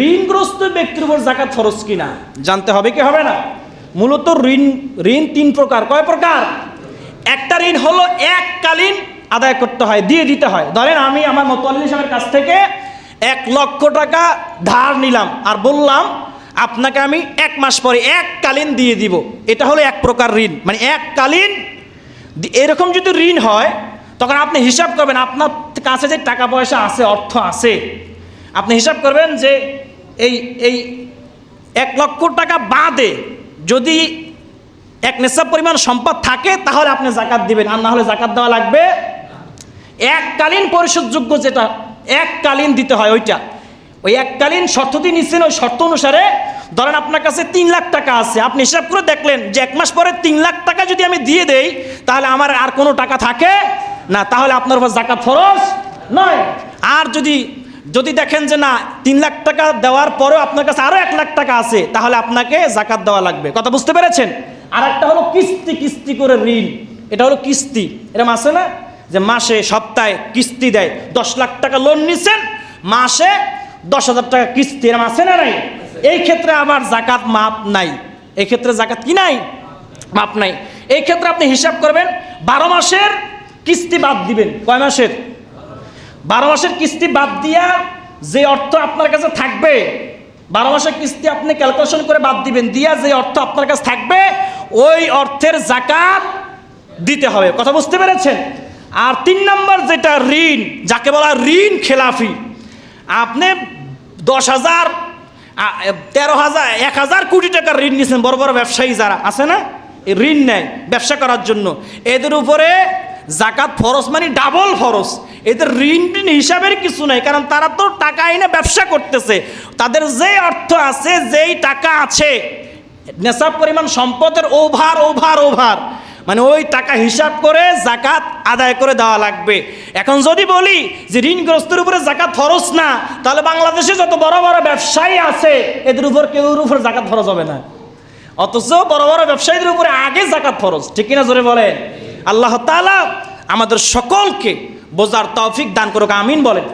ঋণগ্রস্ত ব্যক্তির উপর যাকাত ফরজ কিনা জানতে হবে কি হবে না? মূলত ঋণ তিন প্রকার। কয় প্রকার? একটা ঋণ হলো এককালীন আদায় করতে হয়, দিয়ে দিতে হয়। ধরেন আমি আমার মোতাল্লি সাহেবের কাছ থেকে 1,00,000 টাকা ধার নিলাম আর বললাম আপনাকে আমি 1 মাস পরে এককালীন দিয়ে দিব। এটা হলো এক প্রকার ঋণ, মানে এককালীন। এরকম যদি ঋণ হয় তখন আপনি হিসাব করবেন আপনার কাছে যে টাকা পয়সা আছে, অর্থ আছে, আপনি হিসাব করবেন যে এই 1,00,000 টাকা বাদে যদি এক নিসাব পরিমাণ সম্পদ থাকে তাহলে আপনি যাকাত দিবেন, আর না হলে যাকাত দেওয়া লাগবে। এককালীন পরিশোধযোগ্য যেটা এককালীন দিতে হয় ওই এককালীন শর্তটি নিচ্ছেন, ওই শর্ত অনুসারে ধরেন আপনার কাছে 3 লাখ টাকা আছে, আপনি হিসাব করে দেখলেন যে 1 মাস পরে 3 লাখ টাকা যদি আমি দিয়ে দেই তাহলে আমার আর কোনো টাকা থাকে না, তাহলে আপনার উপর যাকাত ফরজ নয়। আর যদি দেখেন যে না 3 লাখ টাকা দেওয়ার পরেও আপনার কাছে আরো 1 লাখ টাকা আছে, তাহলে আপনাকে যাকাত দেওয়া লাগবে। কথা বুঝতে পেরেছেন? আর একটা হলো কিস্তি করে ঋণ। এটা হলো কিস্তি, এরকম আছে না যে মাসে সপ্তাহে কিস্তি দেয়। 10 লাখ টাকা লোন নিচ্ছেন, মাসে 10,000 টাকা কিস্তি, এরকম আছে না নাই? এই ক্ষেত্রে আবার যাকাত মাপ নাই। এই ক্ষেত্রে যাকাত কি নাই? মাপ নাই। এই ক্ষেত্রে আপনি হিসাব করবেন 12 মাসের কিস্তি বাদ দিবেন। কয় মাসের? 12 মাসের কিস্তি বাদ দিয়া যে অর্থ আপনার কাছে থাকবে, 12 মাসের কিস্তি আপনি ক্যালকুলেশন করে বাদ দিবেন, দিয়া যে অর্থ আপনার কাছে থাকবে ওই অর্থের যাকাত দিতে হবে। কথা বুঝতে পেরেছেন? আর 3 নম্বর যেটা ঋণ, যাকে বলা ঋণ খেলাফি, আপনি 10,000, 13,000, 1,000 কোটি টাকার ঋণ নিয়েছেন। বড় বড় ব্যবসায়ী যারা আছে না, এই ঋণ নেয় ব্যবসা করার জন্য, এদের উপরে যাকাত ফরজ, মানে ডাবল ফরজ। এদের ঋণ হিসাবের কিছু নাই, কারণ তারা তো টাকা এনে ব্যবসা করতেছে। তাদের যে অর্থ আছে, যেই টাকা আছে, নেশাব পরিমাণ সম্পদের ওভার, মানে ওই টাকা হিসাব করে যাকাত আদায় করে দেওয়া লাগবে। এখন যদি বলি যে ঋণগ্রস্তের উপরে যাকাত ফরজ না, তাহলে বাংলাদেশে যত বড় বড় ব্যবসায়ী আছে এদের উপর কেউর উপর যাকাত ফরজ হবে না, অথচ বড় বড় ব্যবসায়ীদের উপরে আগে যাকাত ফরজ। ঠিক কিনা জোরে বলেন? আল্লাহ তাআলা আমাদের সকলকে বোঝার তৌফিক দান করুক, আমিন বলেন।